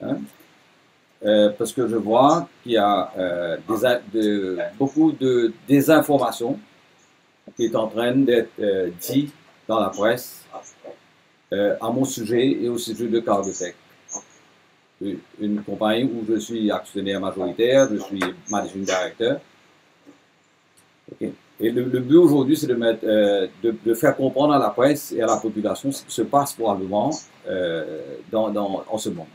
hein, parce que je vois qu'il y a beaucoup de désinformation qui est en train d'être dit dans la presse à mon sujet et au sujet de Cargotec. Une compagnie où je suis actionnaire majoritaire, je suis managing director. Okay. Et le but aujourd'hui, c'est de faire comprendre à la presse et à la population ce qui se passe probablement en ce moment.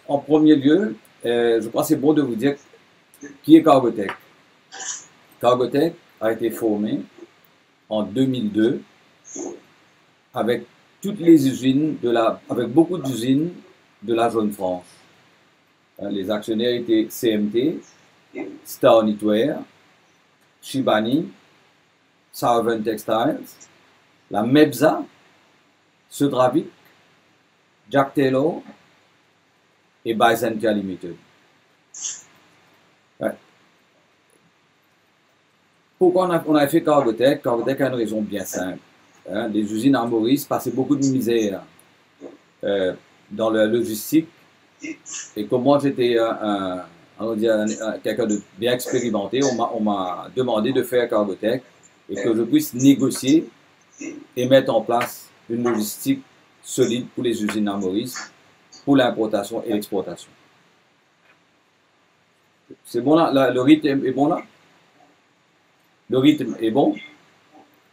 En premier lieu, je crois que c'est bon de vous dire qui est Cargotec. Cargotec a été formé en 2002 avec toutes les usines avec beaucoup d'usines de la zone franche. Les actionnaires étaient CMT, Star Knitwear, Shibani, Southern Textiles, la Mebza, Sudravic, Jack Taylor et Byzantia Limited. Ouais. Pourquoi on a fait Cargotec? Cargotec a une raison bien simple. Hein, les usines à Maurice passaient beaucoup de misère dans la logistique. Et comme moi j'étais quelqu'un de bien expérimenté, on m'a demandé de faire Cargotec et que je puisse négocier et mettre en place une logistique solide pour les usines à Maurice, pour l'importation et l'exportation. C'est bon là? Le rythme est bon là? Le rythme est bon?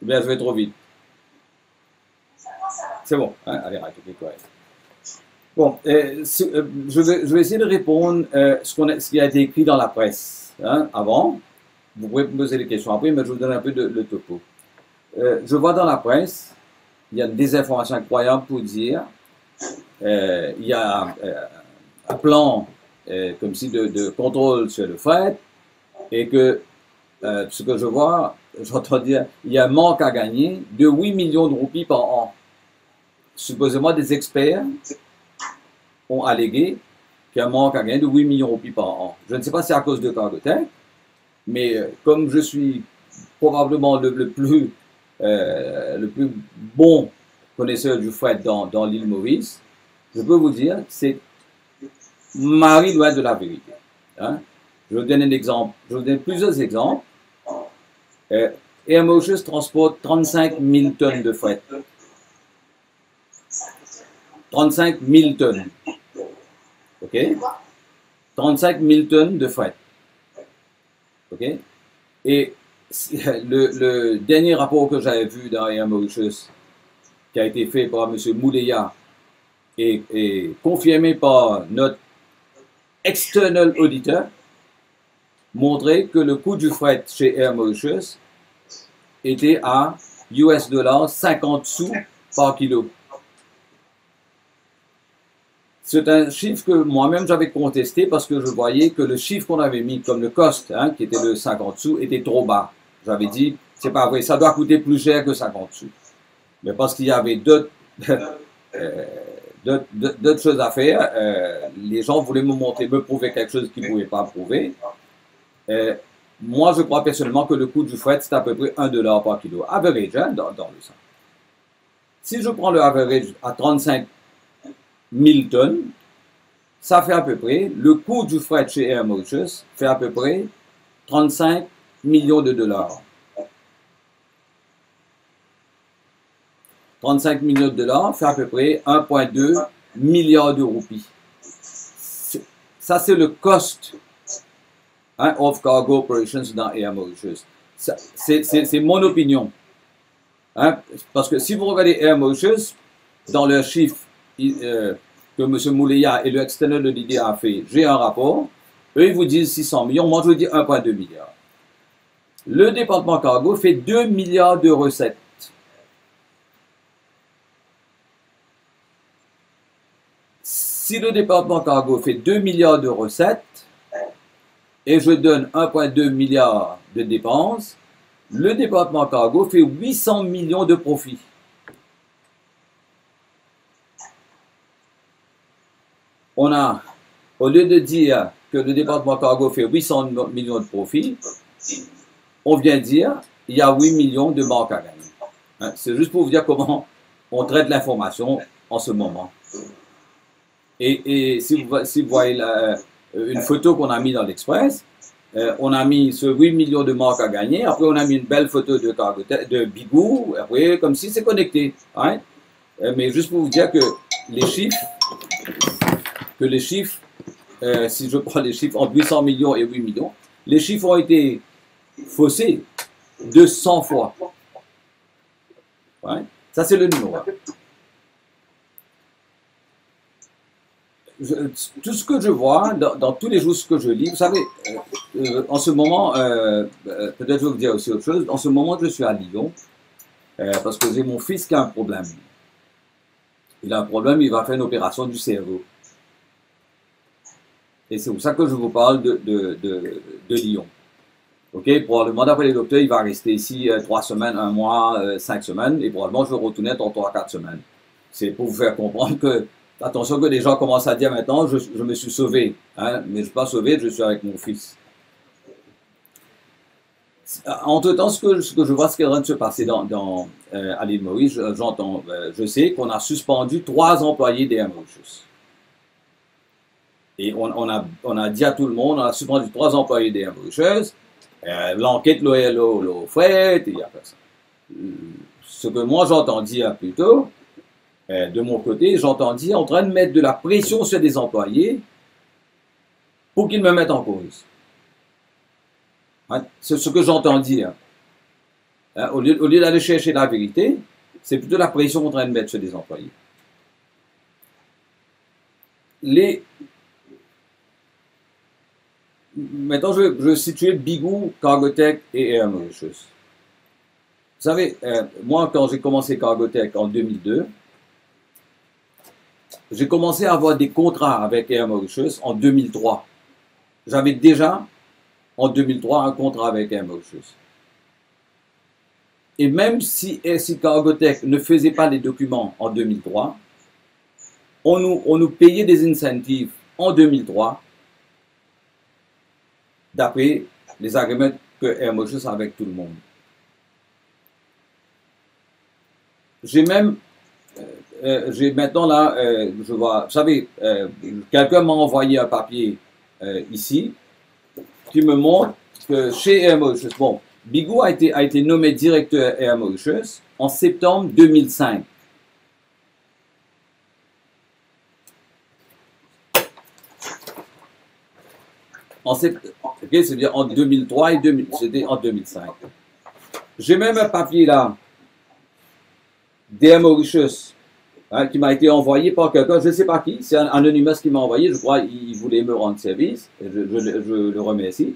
Ou bien je vais trop vite? C'est bon, hein? Allez, arrête, ok, correct. Bon, je vais essayer de répondre ce qui a été écrit dans la presse avant. Vous pouvez me poser des questions après, mais je vous donne un peu le topo. Je vois dans la presse, il y a une désinformation incroyable pour dire il y a un plan comme si de contrôle sur le fret et que ce que je vois, j'entends dire, il y a un manque à gagner de 8 millions de roupies par an. Supposément des experts ont allégué qu'il y a un manque à gagner de 8 millions de roupies par an. Je ne sais pas si c'est à cause de Cargotec, mais comme je suis probablement le plus bon connaisseur du fret dans l'île Maurice, je peux vous dire que c'est mari loin de la vérité. Hein? Je vous donne un exemple. Je vous donne plusieurs exemples. Air Mauritius transporte 35 000 tonnes de fret. 35 000 tonnes. OK? 35 000 tonnes de fret. OK? Et le dernier rapport que j'avais vu dans Air Mauritius, qui a été fait par M. Mouleya et confirmé par notre external auditor, montrait que le coût du fret chez Air Mauritius était à $ 50 sous par kilo. C'est un chiffre que moi-même j'avais contesté parce que je voyais que le chiffre qu'on avait mis comme le cost, qui était de 50 sous, était trop bas. J'avais dit, c'est pas vrai, ça doit coûter plus cher que 50 sous. Mais parce qu'il y avait d'autres choses à faire, les gens voulaient me prouver quelque chose qu'ils ne pouvaient pas prouver. Moi, je crois personnellement que le coût du fret, c'est à peu près $1 par kilo. Average, dans le sang. Si je prends le average à 35 000 tonnes, ça fait à peu près, le coût du fret chez Air Mauritius fait à peu près 35 millions de dollars. 35 millions de dollars fait à peu près 1,2 milliard de roupies. Ça, c'est le cost of cargo operations dans Air Mauritius. C'est mon opinion. Parce que si vous regardez Air Mauritius, dans leurs chiffres que M. Mouleya et le external auditor a fait, j'ai un rapport, eux ils vous disent 600 millions, moi je vous dis 1,2 milliard. Le département cargo fait 2 milliards de recettes. Si le département cargo fait 2 milliards de recettes et je donne 1,2 milliard de dépenses, le département cargo fait 800 millions de profits. On a, au lieu de dire que le département cargo fait 800 millions de profits, on vient dire qu'il y a 8 millions de manque à gagner. C'est juste pour vous dire comment on traite l'information en ce moment. Et si vous voyez une photo qu'on a mis dans l'Express, on a mis ce 8 millions de marques à gagner, après on a mis une belle photo de Bigou, après comme si c'est connecté. Hein? Mais juste pour vous dire que les chiffres, si je prends les chiffres entre 800 millions et 8 millions, les chiffres ont été faussés de 100 fois. Ouais? Ça, c'est le numéro 1. Tout ce que je vois, dans tous les jours ce que je lis, vous savez, en ce moment, peut-être je vais vous dire aussi autre chose, en ce moment je suis à Lyon, parce que j'ai mon fils qui a un problème. Il a un problème, il va faire une opération du cerveau. Et c'est pour ça que je vous parle de Lyon. Ok, probablement d'après les docteurs, il va rester ici 3 semaines, 1 mois, 5 semaines, et probablement je vais retourner dans 3-4 semaines. C'est pour vous faire comprendre que, attention que les gens commencent à dire maintenant, je me suis sauvé, hein, mais je ne suis pas sauvé, je suis avec mon fils. Entre-temps, ce que je vois, ce qui est en train de se passer à l'île Maurice, je sais qu'on a suspendu 3 employés des Mauritius. Et on a dit à tout le monde, on a suspendu 3 employés des Mauritius. L'enquête l'a faite, et il y a personne. Ce que moi j'entends dire plutôt, de mon côté, j'entends dire en train de mettre de la pression sur des employés pour qu'ils me mettent en cause. Hein? C'est ce que j'entends dire. Hein? Au lieu d'aller chercher la vérité, c'est plutôt la pression qu'on est en train de mettre sur des employés. Maintenant, je vais situer Bigou, Cargotec et Air Mauritius. Vous savez, moi, quand j'ai commencé Cargotec en 2002, j'ai commencé à avoir des contrats avec Air Mauritius en 2003. J'avais déjà, en 2003, un contrat avec Air Mauritius. Et même si Cargotec ne faisait pas les documents en 2003, on nous payait des incentives en 2003, d'après les arguments que Air Mauritius a avec tout le monde. J'ai maintenant là, je vois, vous savez, quelqu'un m'a envoyé un papier ici qui me montre que chez Air Mauritius, bon, Bigou a été nommé directeur Air Mauritius en septembre 2005. C'est-à-dire en 2003 et c'était en 2005. J'ai même un papier là, d'Air Mauritius, hein, qui m'a été envoyé par quelqu'un, je ne sais pas qui, c'est un anonymous qui m'a envoyé, je crois qu'il voulait me rendre service, et je le remercie.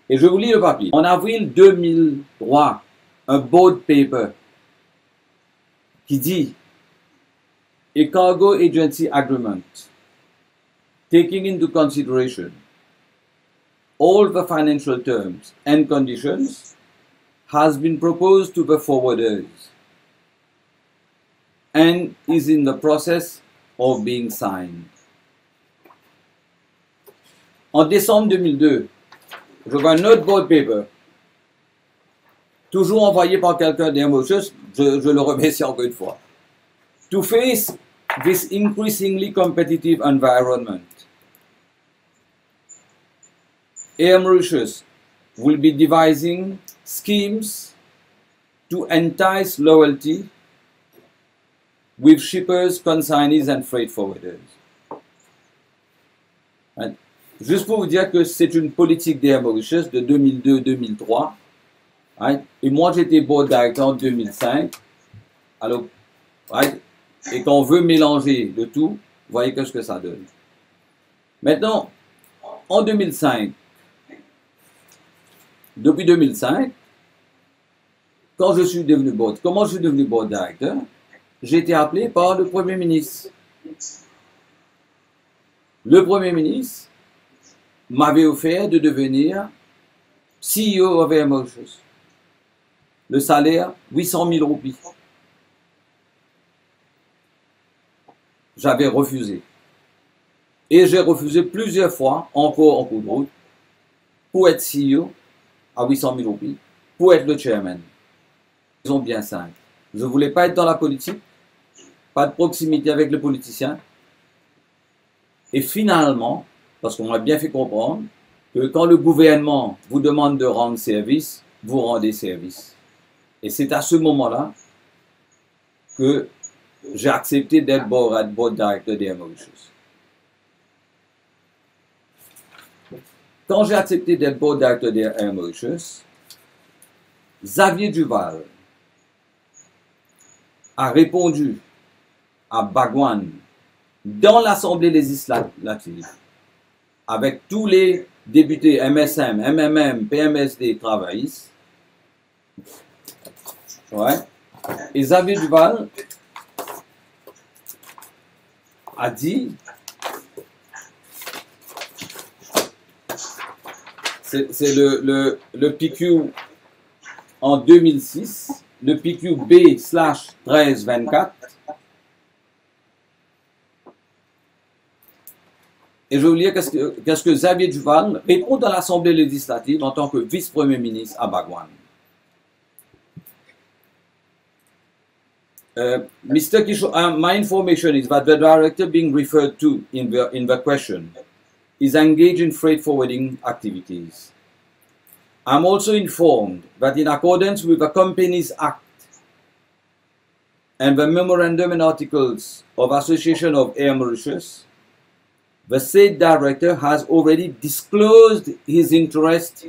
Et je vous lis le papier. En avril 2003, un board paper qui dit « A cargo agency agreement, taking into consideration all the financial terms and conditions, has been proposed to the forwarders and is in the process of being signed. » En décembre 2002, je vois un autre board paper, toujours envoyé par quelqu'un d'Air Mauritius, je le remercie encore une fois. To face this increasingly competitive environment, Air Mauritius will be devising schemes to entice loyalty with shippers, consignees and freight forwarders. Hein? Juste pour vous dire que c'est une politique d'Air Mauritius de 2002-2003. Hein? Et moi, j'étais board director en 2005. Alors, right? Et qu'on veut mélanger le tout, vous voyez ce que ça donne. Maintenant, en 2005, depuis 2005, quand je suis devenu board, comment je suis devenu board director? J'ai été appelé par le Premier ministre. Le Premier ministre m'avait offert de devenir CEO of Air Mauritius. Le salaire, 800 000 roupies. J'avais refusé. Et j'ai refusé plusieurs fois, encore en cours de route, pour être CEO à 800 000 roupies, pour être le chairman. Ils ont bien simple. Je ne voulais pas être dans la politique. pas de proximité avec le politicien. Et finalement, parce qu'on m'a bien fait comprendre que quand le gouvernement vous demande de rendre service, vous rendez service. Et c'est à ce moment-là que j'ai accepté d'être board director d'Air Mauritius. Quand j'ai accepté d'être board director d'Air Mauritius, Xavier Duval a répondu à Bhagwan dans l'Assemblée législative avec tous les députés MSM, MMM, PMSD travaillistes. Ouais. Et Xavier Duval a dit, c'est le PQ en 2006, le PQ B/1324. Et je vais vous lire qu'est-ce que Xavier Duval répond dans l'Assemblée législative en tant que vice-premier ministre à Bhagwan. Mr. Kishore, my information is that the director being referred to in the question is engaged in freight forwarding activities. I'm also informed that in accordance with the Companies Act and the Memorandum and Articles of Association of Air Mauritius, the said director has already disclosed his interest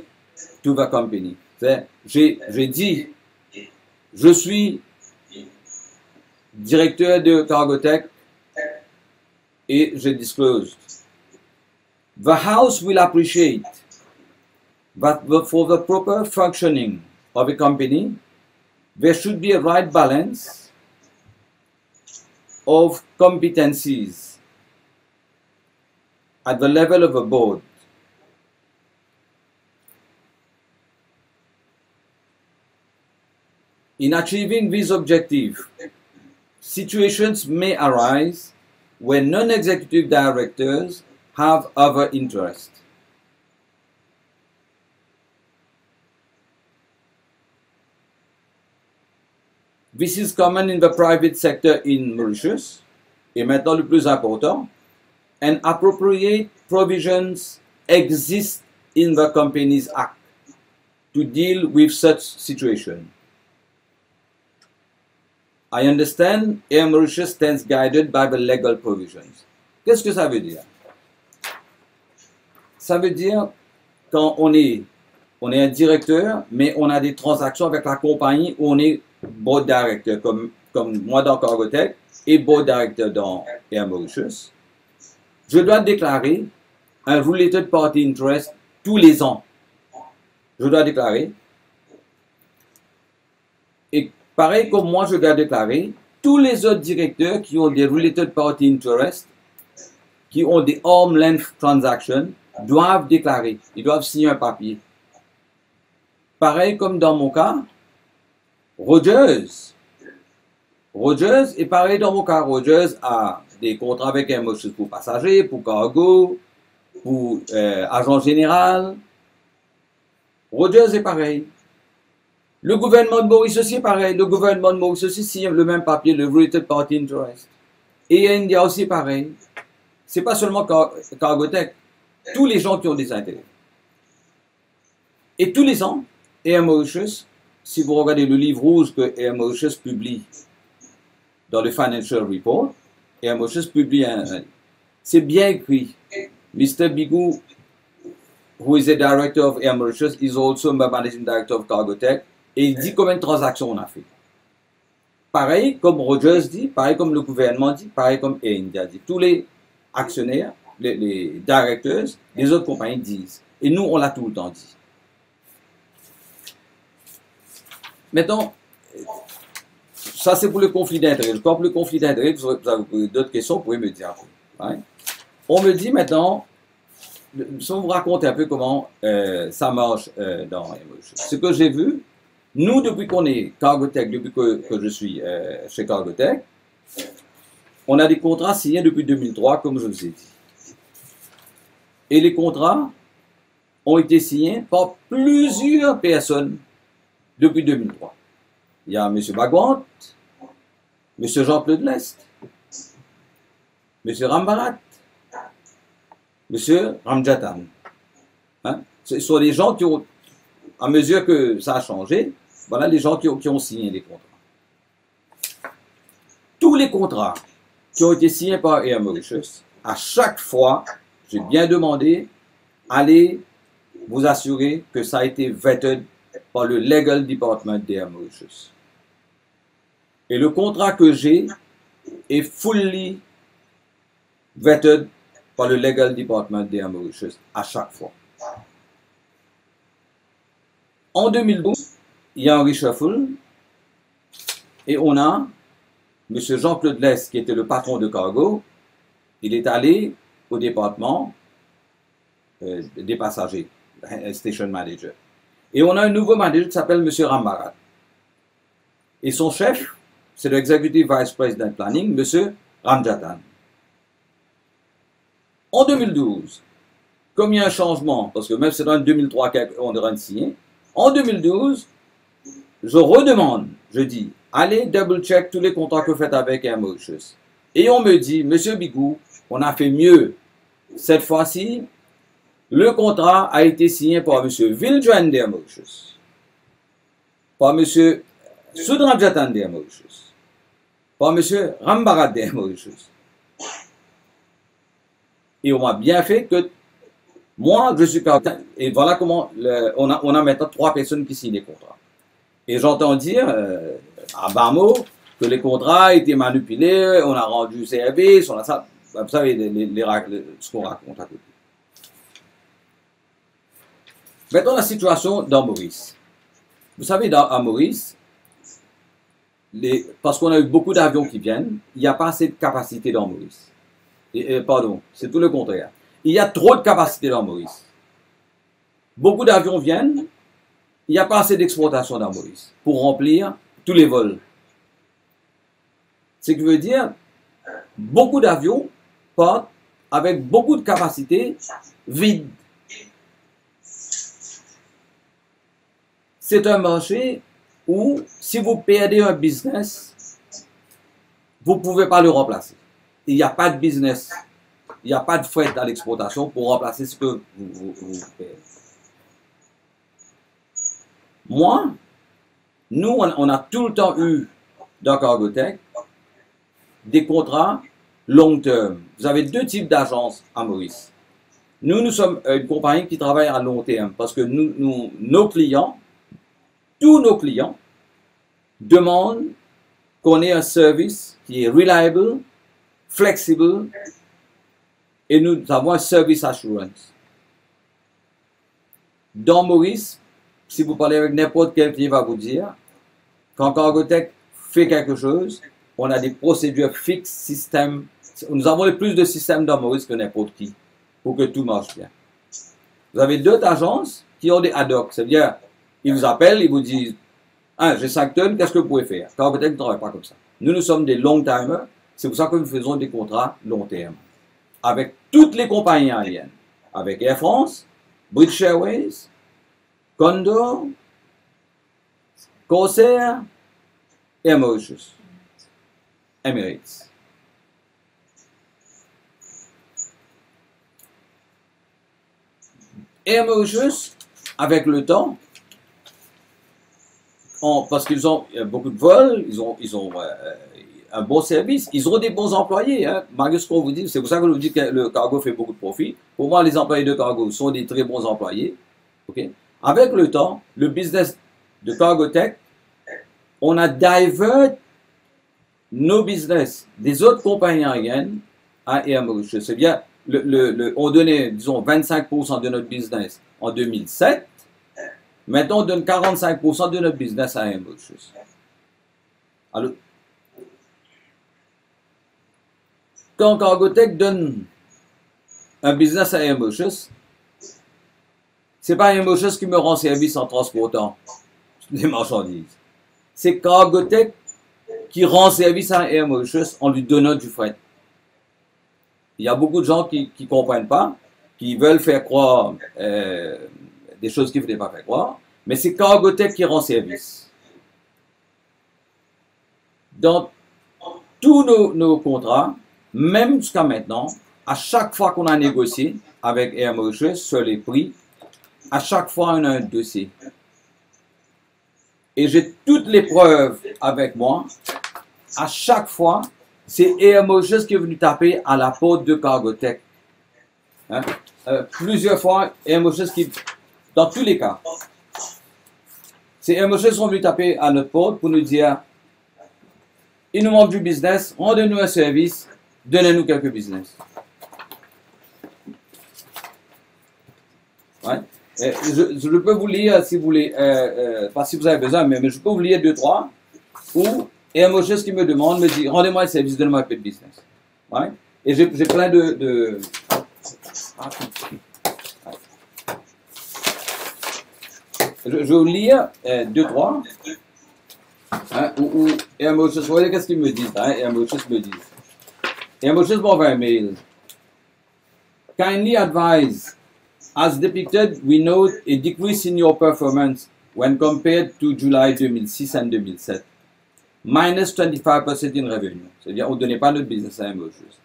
to the company. J'ai dit, je suis directeur de Cargotec et j'ai disclosed. The House will appreciate that for the proper functioning of a company, there should be a right balance of competencies at the level of a board. In achieving this objective, situations may arise where non-executive directors have other interests. This is common in the private sector in Mauritius, et maintenant le plus important, and appropriate provisions exist in the Companies Act to deal with such situation. I understand Air Mauritius stands guided by the legal provisions. Qu'est-ce que ça veut dire? Ça veut dire quand on est un directeur, mais on a des transactions avec la compagnie où on est board director, comme moi dans Cargotec et board director dans Air Mauritius. Je dois déclarer un related party interest tous les ans. Je dois déclarer. Et pareil comme moi, je dois déclarer, tous les autres directeurs qui ont des related party interest, qui ont des arm's length transactions, doivent déclarer. Ils doivent signer un papier. Pareil comme dans mon cas, Rogers est pareil dans mon cas. Rogers a des contrats avec Air Mauritius pour passagers, pour cargo, pour agent général. Rogers est pareil. Le gouvernement de Mauritius est pareil. Le gouvernement de Mauritius signe le même papier, le Related Party Interest. Et India aussi pareil. C'est pas seulement Cargotec. Tous les gens qui ont des intérêts. Et tous les ans, Air Mauritius, si vous regardez le livre rouge que Air Mauritius publie dans le Financial Report, Air Mauritius publie c'est bien écrit. Mr. Bigou, who is the director of Air Mauritius, is also the managing director of Cargotec, et il dit combien de transactions on a fait. Pareil comme Rogers dit, pareil comme le gouvernement dit, pareil comme Air India dit. Tous les actionnaires, les directeurs, les autres compagnies disent. Et nous, on l'a tout le temps dit. Maintenant, ça c'est pour le conflit d'intérêt. Pour le conflit d'intérêt, vous avez d'autres questions, vous pouvez me dire. Hein? On me dit maintenant, si on vous raconte un peu comment ça marche dans ce que j'ai vu, nous depuis qu'on est Cargotec, depuis que je suis chez Cargotec, on a des contrats signés depuis 2003, comme je vous ai dit. Et les contrats ont été signés par plusieurs personnes depuis 2003. Il y a M. Bhagwan, M. Jean-Claude Lest, M. Rambarat, M. Ramjatan. Hein? Ce sont des gens qui ont, à mesure que ça a changé, voilà les gens qui ont signé les contrats. Tous les contrats qui ont été signés par Air Mauritius, à chaque fois, j'ai bien demandé, allez vous assurer que ça a été vetted par le Legal Department d'Air Mauritius. Et le contrat que j'ai est fully vetted par le Legal Department d'Air Mauritius à chaque fois. En 2012, il y a un reshuffle et on a M. Jean-Claude Lest, qui était le patron de cargo, il est allé au département des passagers, station manager. Et on a un nouveau manager qui s'appelle M. Rambarat. Et son chef, c'est le Executive Vice President Planning, M. Ramjatan. En 2012, comme il y a un changement, parce que même c'est en 2003 qu'on devrait signer, en 2012, je redemande, je dis, allez double-check tous les contrats que vous faites avec Air Mauritius. Et on me dit, M. Bigou, on a fait mieux. Cette fois-ci, le contrat a été signé par M. Vildran d'Air Mauritius, par M. Sudramjatan d'Air Mauritius, par M. Rambarat d'Air Mauritius. Et on m'a bien fait que moi, je suis capitaine. Et voilà comment on a maintenant 3 personnes qui signent les contrats. Et j'entends dire, à bas mot, que les contrats étaient manipulés, on a rendu service, on a ça. Vous savez, ce qu'on raconte à côté. Maintenant, la situation dans Maurice. Vous savez, à Maurice, parce qu'on a eu beaucoup d'avions qui viennent, il n'y a pas assez de capacité dans Maurice. Pardon, c'est tout le contraire. Il y a trop de capacité dans Maurice. Beaucoup d'avions viennent, il n'y a pas assez d'exportation dans Maurice pour remplir tous les vols. Ce qui veut dire, beaucoup d'avions partent avec beaucoup de capacité vide. C'est un marché où, si vous perdez un business, vous ne pouvez pas le remplacer. Il n'y a pas de business, il n'y a pas de fret à l'exportation pour remplacer ce que vous perdez. Moi, nous, on a tout le temps eu dans Cargotec des contrats long terme. Vous avez 2 types d'agences à Maurice. Nous sommes une compagnie qui travaille à long terme parce que nos clients, tous nos clients, demandent qu'on ait un service qui est reliable, flexible, et nous avons un service assurance. Dans Maurice, si vous parlez avec n'importe quel client, va vous dire, quand Cargotec fait quelque chose, on a des procédures fixes, systèmes. Nous avons le plus de systèmes dans Maurice que n'importe qui, pour que tout marche bien. Vous avez d'autres agences qui ont des ad hoc, c'est-à-dire, ils vous appellent, ils vous disent, j'ai 5 tonnes, qu'est-ce que vous pouvez faire? Cargotec ne travaille pas comme ça. Nous sommes des long-timers, c'est pour ça que nous faisons des contrats long terme. Avec toutes les compagnies aériennes, avec Air France, British Airways, Condor, Corsair, Air Mauritius, Emirates. Air Mauritius, avec le temps, parce qu'ils ont beaucoup de vols, ils ont un bon service, ils ont des bons employés. Hein. Malgré ce qu'on vous dit, c'est pour ça que je vous dis que le cargo fait beaucoup de profit. Pour moi, les employés de cargo sont des très bons employés. Okay? Avec le temps, le business de Cargotec, on a divert nos business des autres compagnies aériennes à Air Mauritius. C'est bien, on donnait, disons, 25% de notre business en 2007. Maintenant, on donne 45% de notre business à Air Mauritius. Alors, quand Cargotec donne un business à Air Mauritius, c'est pas Air Mauritius qui me rend service en transportant des marchandises. C'est Cargotec qui rend service à Air Mauritius en lui donnant du fret. Il y a beaucoup de gens qui ne comprennent pas, qui veulent faire croire des choses qu'il ne fallait pas faire croire, mais c'est Cargotec qui rend service. Donc, tous nos contrats, même jusqu'à maintenant, à chaque fois qu'on a négocié avec Air Mauritius sur les prix, à chaque fois on a un dossier. Et j'ai toutes les preuves avec moi. À chaque fois, c'est Air Mauritius qui est venu taper à la porte de Cargotec. Hein? Plusieurs fois, Air Mauritius qui, dans tous les cas, c'est Air Mauritius qui sont venus taper à notre porte pour nous dire, il nous manque du business, rendez-nous un service, donnez-nous quelques business. Ouais. Je peux vous lire si vous voulez, pas si vous avez besoin, mais je peux vous lire 2-3 où Air Mauritius qui me demande, me dit, rendez-moi un service, donnez-moi un peu de business. Ouais. Et j'ai plein de... Je vais vous lire 2-3 hein, où Air Mauritius, vous voyez qu'est-ce qu'ils me disent, hein, Air Mauritius me dit. Air Mauritius m'envoie un mail. Kindly advise, as depicted, we note a decrease in your performance when compared to July 2006 and 2007. Minus 25% in revenue. C'est-à-dire, on ne donnait pas notre business à Air Mauritius.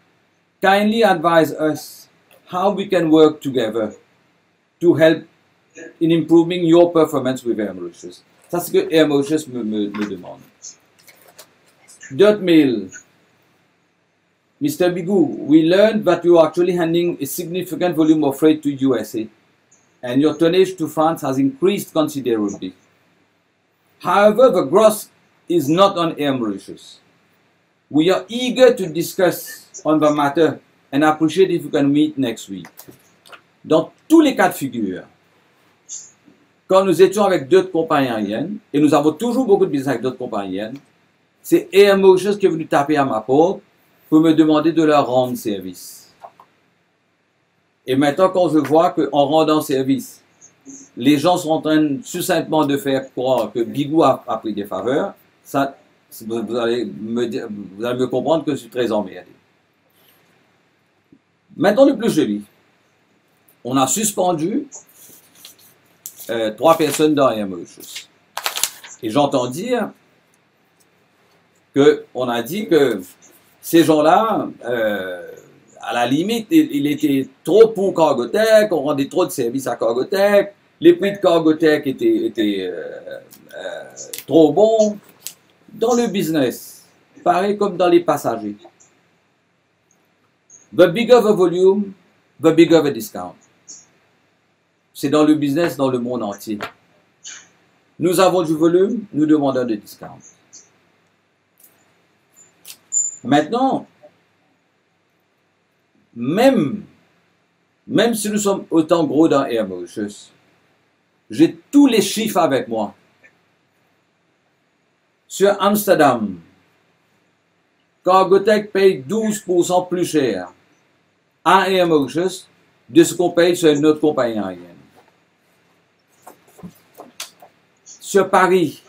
Kindly advise us how we can work together to help in improving your performance with Air Mauritius. Ça, c'est ce que Air Mauritius me demande. D'autres mail. Mr. Bigou, we learned that you are actually handling a significant volume of freight to USA, and your tonnage to France has increased considerably. However, the gross is not on Air Mauritius. We are eager to discuss on the matter and appreciate if you can meet next week. Dans tous les cas de figure, quand nous étions avec d'autres compagnies aériennes, et nous avons toujours beaucoup de business avec d'autres compagnies aériennes, c'est Air Mauritius qui est venu taper à ma porte pour me demander de leur rendre service. Et maintenant, quand je vois qu'en rendant service, les gens sont en train succinctement de faire croire que Bigou a pris des faveurs, ça, vous allez me comprendre que je suis très emmerdé. Maintenant, le plus joli. On a suspendu 3 personnes dans Air Mauritius. Et j'entends dire qu'on a dit que ces gens-là, à la limite, il était trop pour Cargotec, on rendait trop de services à Cargotec, les prix de Cargotec étaient trop bons. Dans le business, pareil comme dans les passagers. The bigger the volume, the bigger the discount. C'est dans le business, dans le monde entier. Nous avons du volume, nous demandons des discounts. Maintenant, même si nous sommes autant gros dans Air Mauritius, j'ai tous les chiffres avec moi. Sur Amsterdam, Cargotec paye 12% plus cher à Air Mauritius de ce qu'on paye sur une autre compagnie aérienne. Sur Paris,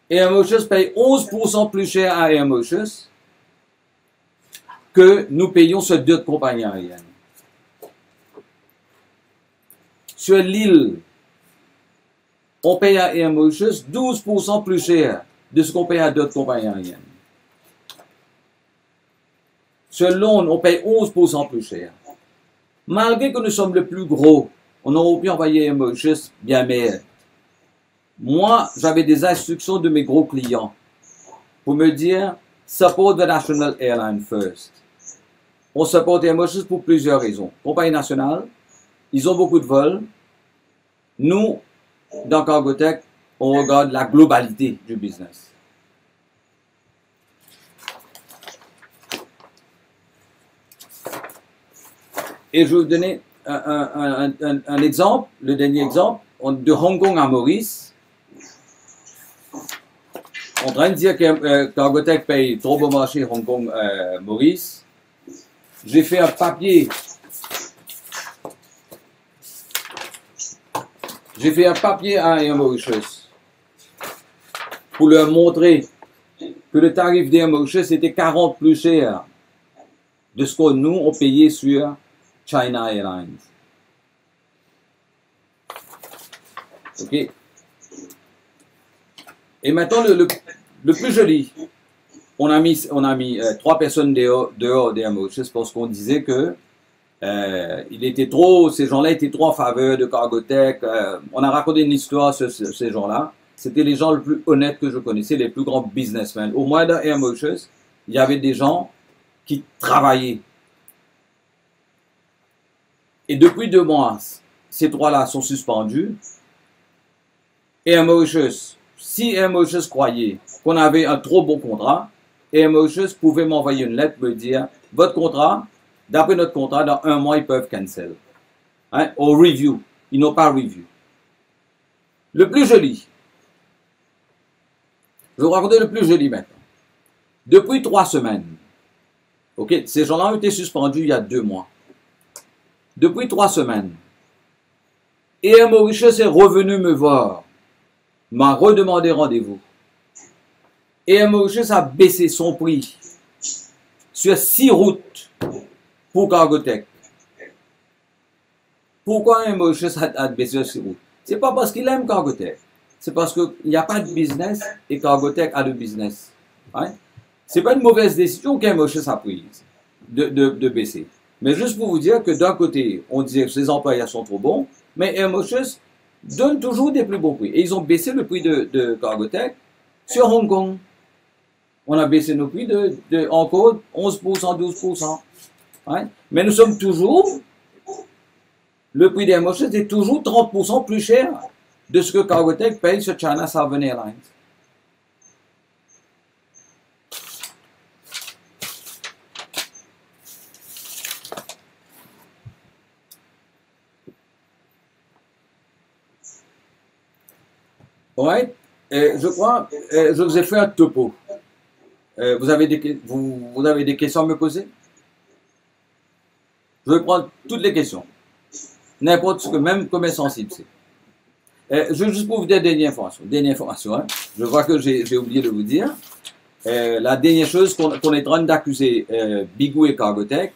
Air Mauritius paye 11% plus cher à Air Mauritius que nous payons sur d'autres compagnies aériennes. Sur l'île, on paye à Air Mauritius 12% plus cher de ce qu'on paye à d'autres compagnies aériennes. Sur Londres, on paye 11% plus cher. Malgré que nous sommes le plus gros, on aurait pu envoyer Air Mauritius bien meilleur. Moi, j'avais des instructions de mes gros clients pour me dire « Support the national airline first ». On supporte Air Mauritius pour plusieurs raisons. Compagnie nationale, ils ont beaucoup de vols. Nous, dans Cargotec, on regarde la globalité du business. Et je vais vous donner un exemple, le dernier exemple, de Hong Kong à Maurice. On est en train de dire que Cargotec paye trop au marché Hong Kong Maurice. J'ai fait un papier. J'ai fait un papier à Air Mauritius pour leur montrer que le tarif d'Air Mauritius était 40 plus cher de ce que nous on payait sur China Airlines. Ok. Et maintenant le plus joli. on a mis 3 personnes dehors des Mauritius parce qu'on disait que ces gens-là étaient trop en faveur de Cargotec. On a raconté une histoire sur ces gens-là. C'était les gens les plus honnêtes que je connaissais, les plus grands businessmen. Au moins dans Air Mauritius, il y avait des gens qui travaillaient. Et depuis 2 mois, ces 3-là sont suspendus. Air Mauritius, si Air Mauritius croyait qu'on avait un trop bon contrat, Air Mauritius pouvait m'envoyer une lettre me dire votre contrat, d'après notre contrat, dans 1 mois, ils peuvent cancel. Hein? Au review. Ils n'ont pas review. Le plus joli. Je vais vous raconter le plus joli maintenant. Depuis 3 semaines, ok, ces gens-là ont été suspendus il y a 2 mois. Depuis 3 semaines, Air Mauritius est revenu me voir, m'a redemandé rendez-vous. Air Mauritius a baissé son prix sur 6 routes pour Cargotec. Pourquoi Air Mauritius a baissé sur 6 routes? C'est pas parce qu'il aime Cargotec. C'est parce qu'il n'y a pas de business et Cargotec a de business. Hein? Ce n'est pas une mauvaise décision qu'Air Mauritius a prise de baisser. Mais juste pour vous dire que d'un côté, on disait que ses employés sont trop bons, mais Air Mauritius donne toujours des plus bons prix. Et ils ont baissé le prix de Cargotec sur Hong Kong. On a baissé nos prix encore 11%, 12%. Hein? Mais nous sommes toujours, le prix d'Air Mauritius est toujours 30% plus cher de ce que Cargotec paye sur China Southern Airlines. Ouais, je crois, je vous ai fait un topo. Vous avez des questions à me poser? Je vais prendre toutes les questions. N'importe ce que, même comme est sensible c'est. Je veux juste pour vous dire dernière information. Hein. Je vois que j'ai oublié de vous dire. La dernière chose qu'on est en train d'accuser Bigou et Cargotec,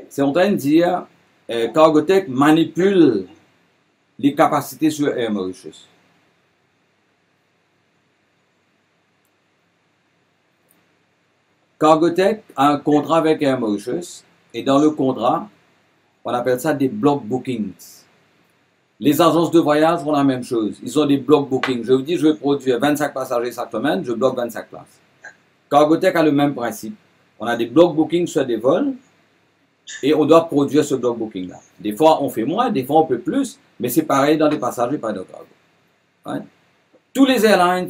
c'est en train de dire Cargotec manipule les capacités sur Air Mauritius. Cargotec a un contrat avec Air Mauritius et dans le contrat, on appelle ça des block bookings. Les agences de voyage font la même chose. Ils ont des block bookings. Je vous dis, je vais produire 25 passagers chaque semaine, je bloque 25 places. Cargotec a le même principe. On a des block bookings sur des vols et on doit produire ce block booking-là. Des fois, on fait moins, des fois, on peut plus, mais c'est pareil dans les passagers, pas dans le cargo. Hein? Tous les airlines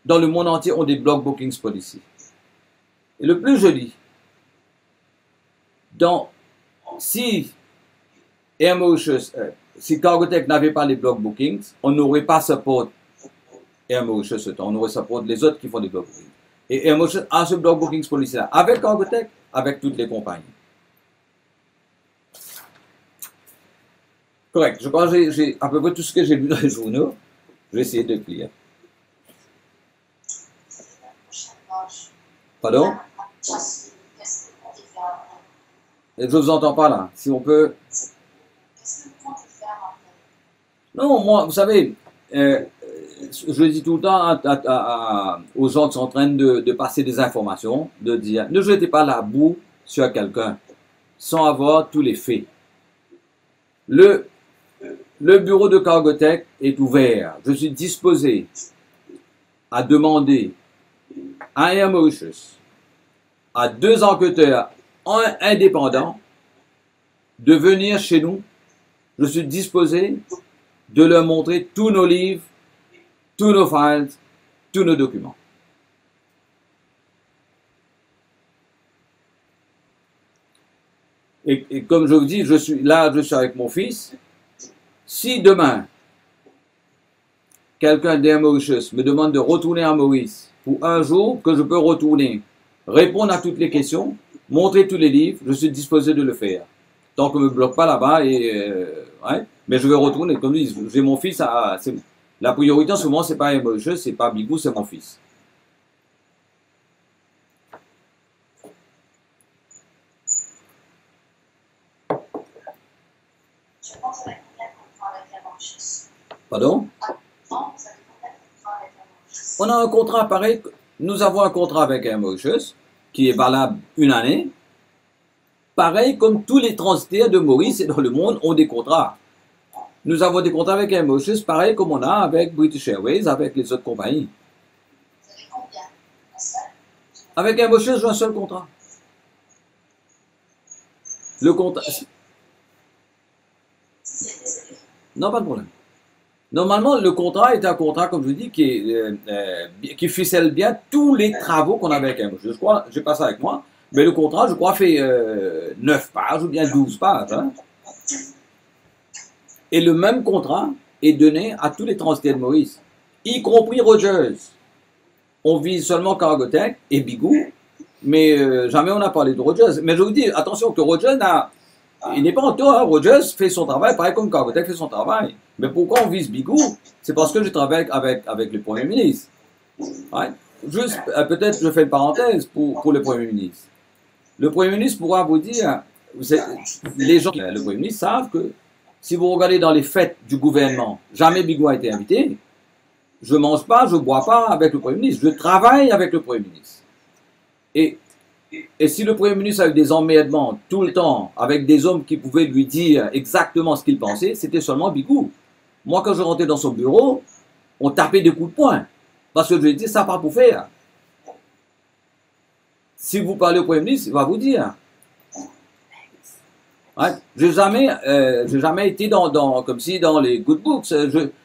dans le monde entier ont des block bookings policy. Et le plus joli, si Air Mauritius, si Cargotec n'avait pas les block bookings, on n'aurait pas support Air Mauritius ce temps, on aurait support les autres qui font des block bookings. Et Air Mauritius a ce block bookings policy là, avec Cargotec, avec toutes les compagnies. Correct, je crois que j'ai à peu près tout ce que j'ai lu dans les journaux, je vais essayer de lire. Pardon? Je ne vous entends pas là. Si on peut. Non, moi, vous savez, je le dis tout le temps aux gens qui sont en train de passer des informations, de dire ne jetez pas la boue sur quelqu'un sans avoir tous les faits. Le bureau de Cargotec est ouvert. Je suis disposé à demander à Air Mauritius, à 2 enquêteurs indépendants de venir chez nous. Je suis disposé de leur montrer tous nos livres, tous nos files, tous nos documents. Et comme je vous dis, je suis avec mon fils. Si demain, quelqu'un d'Air Mauritius me demande de retourner à Maurice pour un jour que je peux retourner, répondre à toutes les questions, montrer tous les livres, je suis disposé de le faire. Tant qu'on ne me bloque pas là-bas, ouais, mais je vais retourner. Comme je dis, j'ai mon fils, la priorité en ce moment, ce n'est pas Air Mauritius, ce n'est pas Bigou, c'est mon fils. Pardon? On a un contrat pareil. Nous avons un contrat avec Air Mauritius qui est valable une année. Pareil comme tous les transitaires de Maurice et dans le monde ont des contrats. Nous avons des contrats avec Air Mauritius, pareil comme on a avec British Airways, avec les autres compagnies. Vous avez combien? Un seul? Avec Air Mauritius, j'ai un seul contrat. Le contrat... Non, pas de problème. Normalement, le contrat est un contrat, comme je dis, qui ficelle bien tous les travaux qu'on avait avec Air Mauritius. Je crois, j'ai pas ça avec moi, mais le contrat, je crois, fait 9 pages ou bien 12 pages. Hein. Et le même contrat est donné à tous les transitaires de Maurice, y compris Rogers. On vise seulement Cargotec et Bigou, mais jamais on n'a parlé de Rogers. Mais je vous dis, attention que Rogers il n'est pas en tort. Hein. Rogers fait son travail, pareil comme Cargotec fait son travail. Mais pourquoi on vise Bigou? C'est parce que je travaille avec le Premier ministre. Ouais. Juste, peut-être je fais une parenthèse pour le Premier ministre. Le Premier ministre pourra vous dire, les gens, le Premier ministre savent que si vous regardez dans les fêtes du gouvernement, jamais Bigou a été invité. Je ne mange pas, je ne bois pas avec le Premier ministre. Je travaille avec le Premier ministre. Et si le Premier ministre a eu des emmerdements tout le temps avec des hommes qui pouvaient lui dire exactement ce qu'il pensait, c'était seulement Bigou. Moi, quand je rentrais dans son bureau, on tapait des coups de poing. Parce que je lui ai dit, ça pas pour faire. Si vous parlez au Premier ministre, il va vous dire. Ouais. J'ai jamais été comme si dans les good books.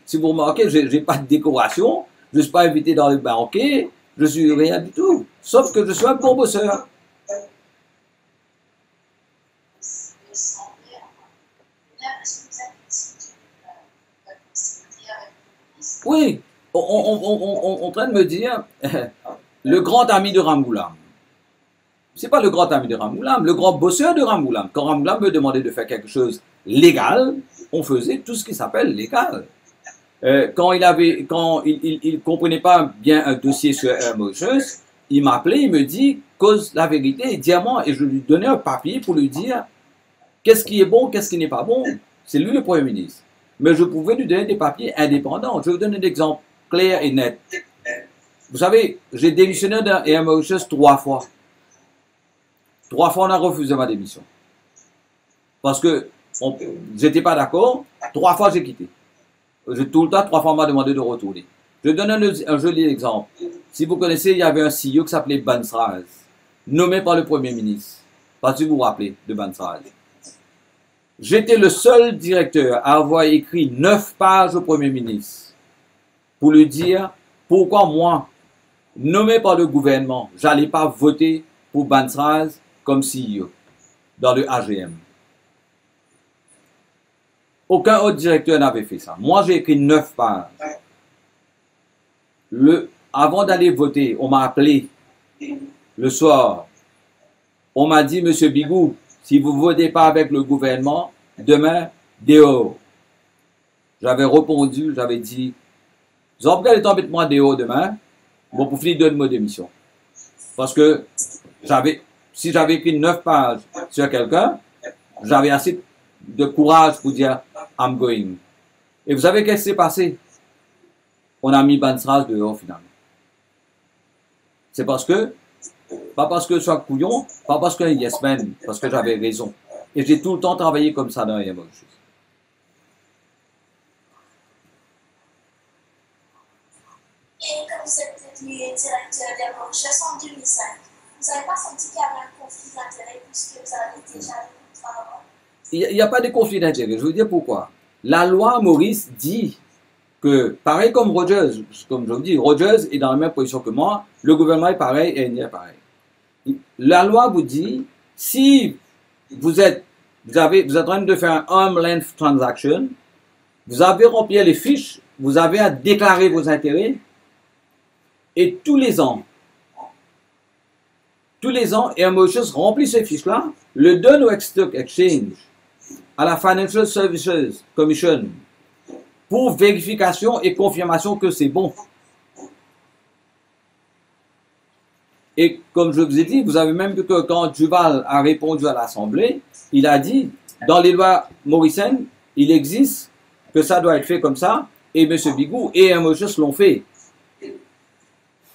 Si vous remarquez, j'ai pas de décoration, je ne suis pas invité dans les banquets, je suis rien du tout. Sauf que je suis un bon bosseur. Oui, on est en train de me dire, le grand ami de Ramgoolam. C'est pas le grand ami de Ramgoolam, le grand bosseur de Ramgoolam. Quand Ramgoolam me demandait de faire quelque chose légal, on faisait tout ce qui s'appelle légal. Quand il comprenait pas bien un dossier sur Air Mauritius, il m'appelait, il me dit, cause la vérité, dis-moi, et je lui donnais un papier pour lui dire qu'est-ce qui est bon, qu'est-ce qui n'est pas bon. C'est lui le Premier ministre. Mais je pouvais lui donner des papiers indépendants. Je vais vous donner un exemple clair et net. Vous savez, j'ai démissionné d'Air Mauritius 3 fois. 3 fois, on a refusé ma démission. Parce que j'étais pas d'accord. 3 fois, j'ai quitté. Tout le temps, 3 fois, on m'a demandé de retourner. Je donne un joli exemple. Si vous connaissez, il y avait un CEO qui s'appelait Bansraz, nommé par le Premier ministre. Pas si vous vous rappelez de Bansraz. J'étais le seul directeur à avoir écrit 9 pages au Premier ministre pour lui dire pourquoi moi, nommé par le gouvernement, j'allais pas voter pour Bansraz comme CEO dans le AGM. Aucun autre directeur n'avait fait ça. Moi, j'ai écrit 9 pages. Avant d'aller voter, on m'a appelé le soir. On m'a dit, Monsieur Bigou, si vous ne votez pas avec le gouvernement, demain, dehors. J'avais répondu, j'avais dit, vous avez regardé tomber de moi dehors demain, bon, pour finir, donne-moi démission. Parce que si j'avais écrit 9 pages sur quelqu'un, j'avais assez de courage pour dire, I'm going. Et vous savez qu'est-ce qui s'est passé? On a mis Bansraz dehors finalement. C'est pas parce que je suis un couillon, pas parce que yes man, parce que j'avais raison. Et j'ai tout le temps travaillé comme ça dans Air Mauritius. Et quand vous êtes devenu directeur d'Air Mauritius en 2005, vous n'avez pas senti qu'il y avait un conflit d'intérêts puisque vous avez déjà le contrat avant? Il n'y a pas de conflit d'intérêts. Je veux dire pourquoi. La loi Maurice dit que, pareil comme Rogers, comme je vous dis, Rogers est dans la même position que moi, le gouvernement est pareil et il est pareil. La loi vous dit, si vous êtes en train de faire un arm length transaction, vous avez rempli les fiches, vous avez à déclarer vos intérêts, et tous les ans, Air Mauritius remplit ces fiches-là, le donne au Stock Exchange, à la Financial Services Commission, pour vérification et confirmation que c'est bon. Et comme je vous ai dit, vous avez même vu que quand Duval a répondu à l'Assemblée, il a dit, dans les lois mauriciennes, il existe que ça doit être fait comme ça, et M. Bigou et Air Mauritius l'ont fait.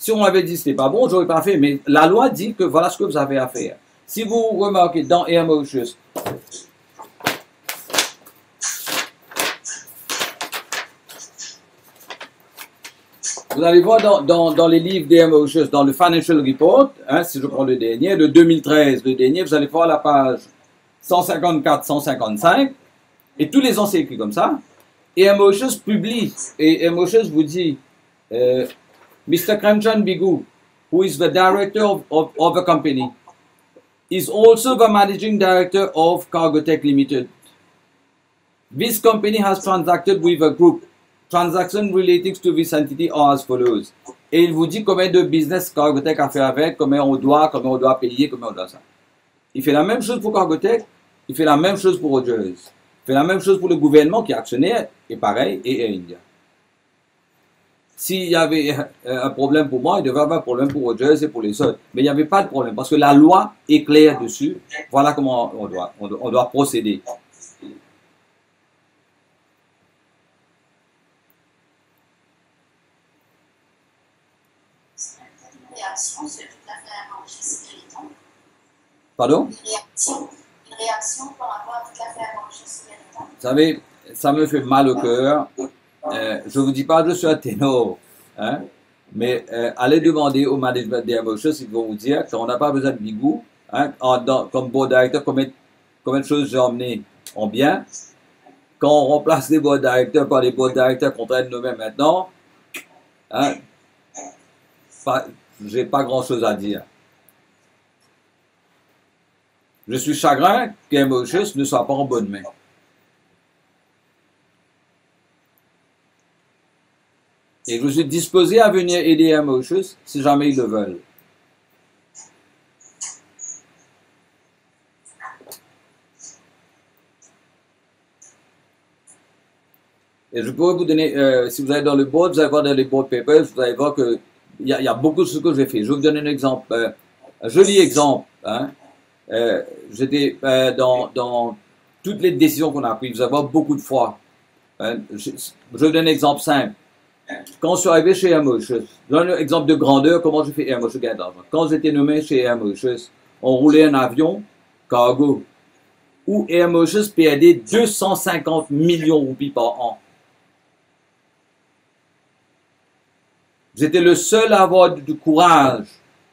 Si on m'avait dit que ce n'était pas bon, j'aurais pas fait. Mais la loi dit que voilà ce que vous avez à faire. Si vous remarquez dans Emotions, vous allez voir dans les livres d'Emotions, dans le Financial Report, hein, si je prends le dernier, le 2013, le dernier, vous allez voir la page 154-155, et tous les ans c'est écrit comme ça. Et Emotions publie, et Emotions vous dit, Mr. Kremchan Bigu, who is the director of the company, is also the managing director of Cargotec Limited. This company has transacted with a group. Transactions relating to this entity are as follows. Et il vous dit combien de business Cargotec a fait avec, combien on doit payer, combien on doit ça. Il fait la même chose pour Cargotec, il fait la même chose pour Rogers. Il fait la même chose pour le gouvernement qui est actionnaire, et pareil, et Air India. S'il y avait un problème pour moi, il devait y avoir un problème pour Rogers et pour les autres. Mais il n'y avait pas de problème, parce que la loi est claire dessus. Voilà comment on doit procéder. Réaction sur toute l'affaire Mauritius Hériton. Pardon? Une réaction par rapport à toute l'affaire Mauritius Hériton. Vous savez, ça me fait mal au cœur. Je ne vous dis pas que je suis un ténor, hein, mais allez demander au management d'Emotions, ils vont vous dire qu'on n'a pas besoin de bigou, hein, comme board director, combien de choses j'ai emmené en bien. Quand on remplace les board directors par les board directors qu'on traite nous-mêmes maintenant, hein, j'ai pas grand chose à dire. Je suis chagrin qu'Emotions ne soit pas en bonne main. Et je suis disposé à venir aider Emotions si jamais ils le veulent. Et je pourrais vous donner, si vous allez dans le board, vous allez voir dans les board papers, vous allez voir que il y a beaucoup de ce que j'ai fait. Je vais vous donner un exemple, un joli exemple. Hein. J'étais dans toutes les décisions qu'on a prises, vous allez voir beaucoup de fois. Hein. Je vous donne un exemple simple. Quand je suis arrivé chez Emotions, je donne un exemple de grandeur, comment j'ai fait Emotions gagner d'argent. Quand j'étais nommé chez Emotions, on roulait un avion cargo où Emotions perdait 250 millions de roupies par an. J'étais le seul à avoir du courage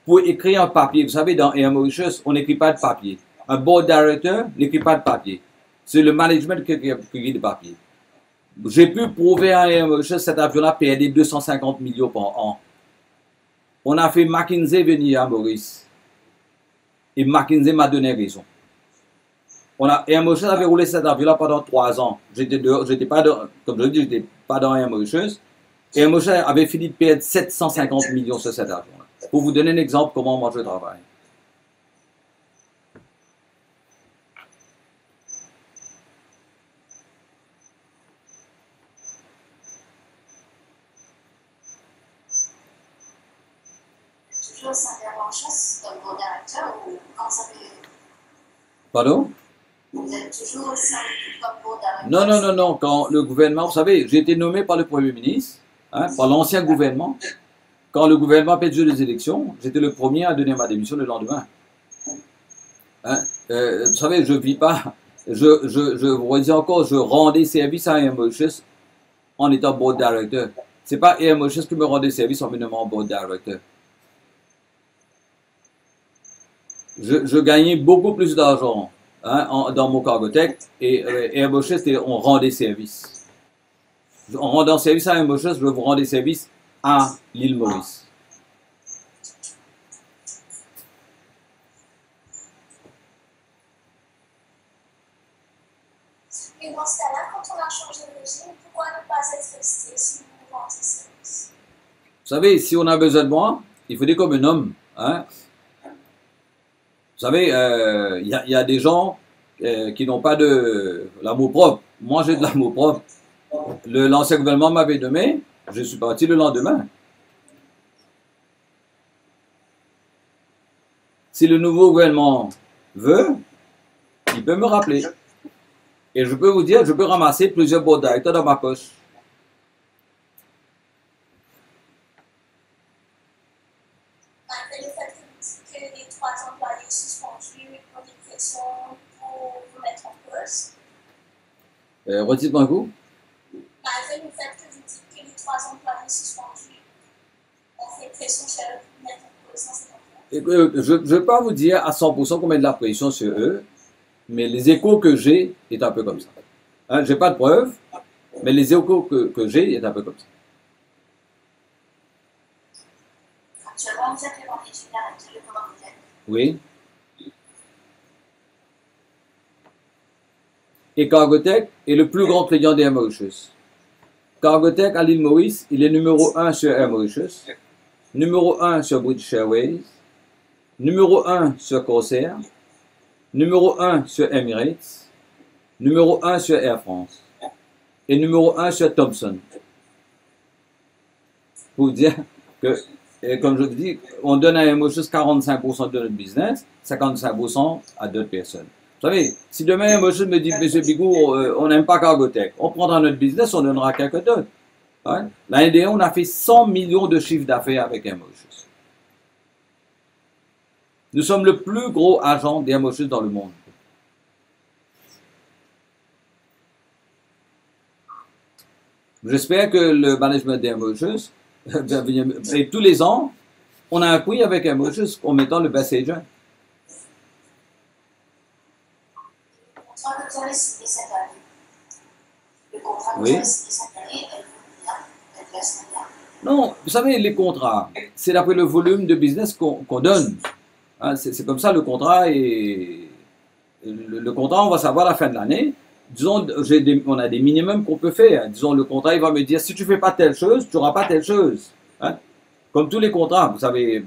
pour écrire un papier. Vous savez, dans Emotions, on n'écrit pas de papier. Un board director n'écrit pas de papier. C'est le management qui écrit de papier. J'ai pu prouver à Emotions que cet avion-là perdait 250 millions par an. On a fait McKinsey venir à Maurice. Et McKinsey m'a donné raison. Emotions avait roulé cet avion-là pendant 3 ans. J'étais pas dans, comme je dis, j'étais pas dans Emotions. Et Emotions avait fini de perdre 750 millions sur cet avion-là. Pour vous donner un exemple comment moi je travaille. Toujours au sein d'Emotions, comme board directeur, ou quand ça fait... Pardon? Vous êtes toujours au sein comme board directeur? Non, non, non, non. Quand le gouvernement, vous savez, j'ai été nommé par le Premier ministre, hein, par l'ancien gouvernement. Quand le gouvernement a perdu les élections, j'étais le premier à donner ma démission le lendemain. Hein, vous savez, je ne vis pas, je vous redis encore, je rendais service à Emotions en étant board director. Ce n'est pas Emotions qui me rendait service en me nommant board director. Je gagnais beaucoup plus d'argent, hein, dans mon Cargotec et Emotions, on rendait service. En rendant service à Emotions, je vous rendais service à l'île Maurice. Et dans ce cas-là, quand on a changé de régime, pourquoi ne pas être resté si vous rendez service? Vous savez, si on a besoin de moi, il faut dire comme un homme. Hein? Vous savez, il y a des gens qui n'ont pas de l'amour propre. Moi, j'ai de l'amour propre. L'ancien gouvernement m'avait nommé, je suis parti le lendemain. Si le nouveau gouvernement veut, il peut me rappeler. Et je peux vous dire, je peux ramasser plusieurs board directors dans ma poche. Redites-moi un coup. Malgré le fait que vous dites que les 3 employés suspendus ont fait pression sur eux pour mettre en position cet emploi. Je ne vais pas vous dire à 100% qu'on met de la pression sur eux, mais les échos que j'ai est un peu comme ça. Hein, je n'ai pas de preuves, mais les échos que j'ai est un peu comme ça. Actuellement, vous êtes le banquier général de l'Europe. Oui. Et Cargotec est le plus grand client d'Air Mauritius. Cargotec à l'île Maurice, il est numéro 1 sur Air Mauritius, numéro 1 sur British Airways, numéro 1 sur Corsair, numéro 1 sur Emirates, numéro 1 sur Air France et numéro 1 sur Thomson. Pour dire que, comme je vous dis, on donne à Air Mauritius 45% de notre business, 55% à d'autres personnes. Vous savez, si demain Air Mauritius me dit, Monsieur Bigou, on n'aime pas Cargotec, on prendra notre business, on donnera à quelqu'un d'autre. Hein? L'année dernière, on a fait 100 millions de chiffres d'affaires avec Air Mauritius. Nous sommes le plus gros agent d'Air Mauritius dans le monde. J'espère que le management d'Air Mauritius, et tous les ans, on a un prix avec Air Mauritius en mettant le best agent. Le contrat que vous avez signé cette année, le contrat que Oui. vous avez signé cette année, elle verse combien? Non, vous savez, les contrats, c'est d'après le volume de business qu'on donne. Hein, c'est comme ça le contrat. Et le contrat, on va savoir à la fin de l'année. Disons, on a des minimums qu'on peut faire. Disons, le contrat, il va me dire, si tu ne fais pas telle chose, tu n'auras pas telle chose. Hein? Comme tous les contrats, vous avez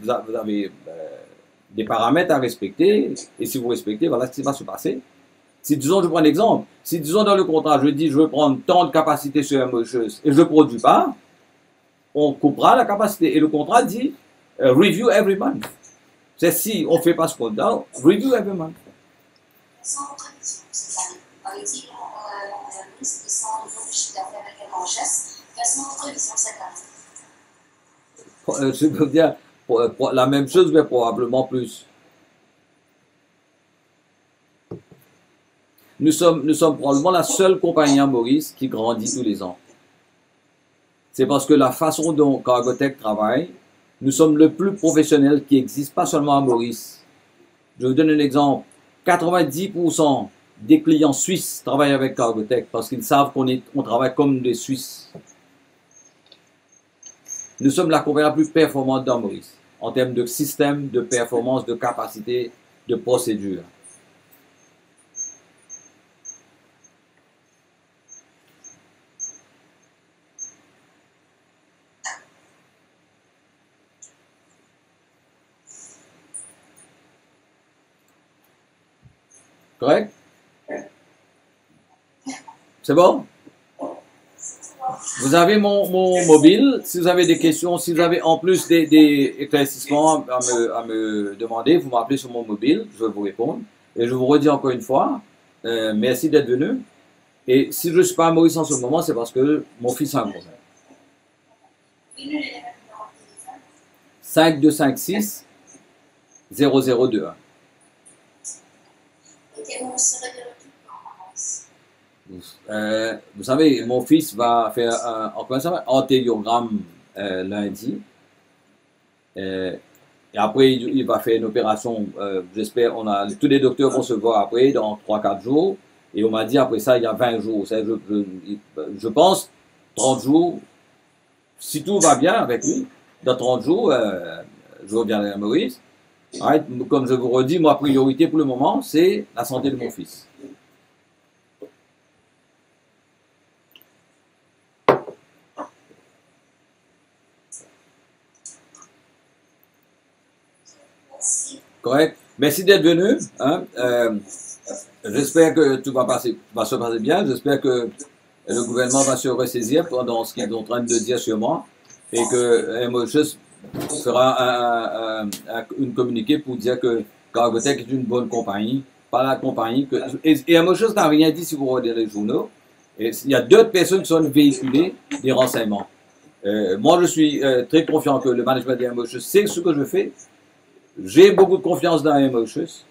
des paramètres à respecter. Et si vous respectez, voilà ce qui va se passer. Si, disons, je prends un exemple. Si, disons, dans le contrat, je dis, je veux prendre tant de capacité sur Air Mauritius et je ne produis pas, on coupera la capacité. Et le contrat dit, review every month. C'est si on ne fait pas ce qu'on doit, review every month. Sans votre vision cette année, on avait dit que c'était 100 millions de chiffre d'affaires avec Air Mauritius. Quelles sont votre vision cette année? Je veux dire, la même chose, mais probablement plus. Nous sommes probablement la seule compagnie à Maurice qui grandit tous les ans. C'est parce que la façon dont Cargotec travaille, nous sommes le plus professionnel qui existe, pas seulement à Maurice. Je vous donne un exemple. 90% des clients suisses travaillent avec Cargotec parce qu'ils savent qu'on travaille comme des Suisses. Nous sommes la compagnie la plus performante dans Maurice, en termes de système, de performance, de capacité, de procédure. Correct? C'est bon? Vous avez mon mobile. Si vous avez des questions, si vous avez en plus des éclaircissements à me demander, vous m'appelez sur mon mobile, je vais vous répondre. Et je vous redis encore une fois, merci d'être venu. Et si je ne suis pas à Maurice en ce moment, c'est parce que mon fils a un problème. 5256 0021. Et vous serez de retour en avance. Vous savez, mon fils va faire un antériogramme lundi. Et après, il va faire une opération. J'espère, tous les docteurs vont se voir après, dans 3-4 jours. Et on m'a dit, après ça, il y a 20 jours. Je pense, 30 jours, si tout va bien avec lui, dans 30 jours, je reviendrai à Maurice. Right? Comme je vous redis, ma priorité pour le moment, c'est la santé de mon fils. Merci. Correct? Merci d'être venu. Hein? J'espère que tout va se passer bien. J'espère que le gouvernement va se ressaisir pendant ce qu'ils sont en train de dire sur moi et que Air Mauritius fera une communiqué pour dire que Cargotec est une bonne compagnie, pas la compagnie que... Et Air Mauritius n'a rien dit si vous regardez les journaux. Et il y a d'autres personnes qui sont véhiculées des renseignements. Moi, je suis très confiant que le management d'Air Mauritius sait ce que je fais. J'ai beaucoup de confiance dans Air Mauritius.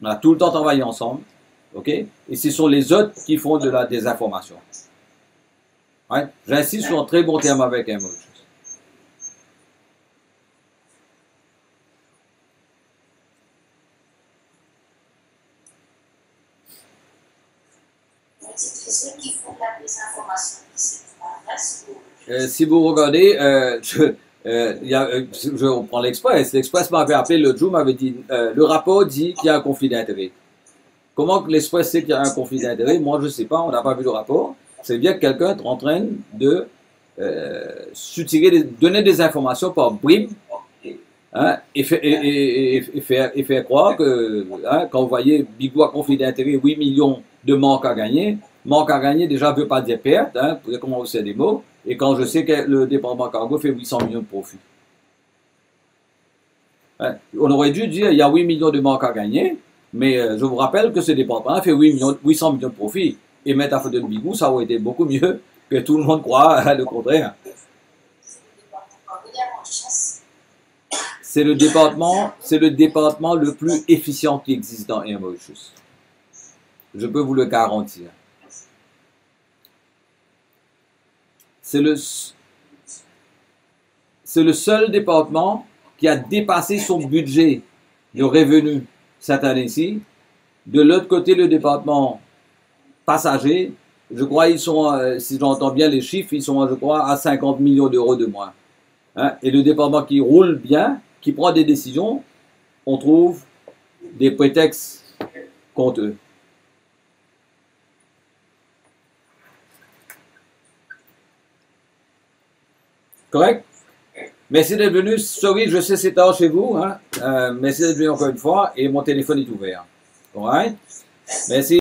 On a tout le temps travaillé ensemble. OK? Et ce sont les autres qui font de la désinformation. Ouais? J'insiste sur un très bon terme avec un mot. Ceux qui font de la désinformation, c'est la presse ou... Si vous regardez, je reprends l'Express. L'Express m'avait appelé l'autre jour, m'avait dit, le rapport dit qu'il y a un conflit d'intérêt. Comment l'Express sait qu'il y a un conflit d'intérêt? Moi, je ne sais pas, on n'a pas vu le rapport. C'est bien que quelqu'un est en train de donner des informations par bribes, hein, et faire croire que, hein, quand vous voyez Bigou a conflit d'intérêt, 8 millions de manque à gagner déjà ne veut pas dire perte, hein, vous comment vous savez des mots, et quand je sais que le département cargo fait 800 millions de profit. Hein, on aurait dû dire il y a 8 millions de manque à gagner, mais je vous rappelle que ce département fait 800 millions de profit, et mettre à faute de Bigou, ça aurait été beaucoup mieux que tout le monde croit le contraire. C'est le département le plus efficient qui existe dans Air Mauritius. Je peux vous le garantir. C'est le seul département qui a dépassé son budget de revenus cette année-ci. De l'autre côté, le département passager, je crois ils sont, si j'entends bien les chiffres, ils sont, je crois, à 50 millions d'euros de moins. Hein? Et le département qui roule bien, qui prend des décisions, on trouve des prétextes contre eux. Correct? Merci d'être venu. Sorry, je sais c'est tard chez vous. Hein? Merci d'être venu encore une fois et mon téléphone est ouvert. Alright? Merci.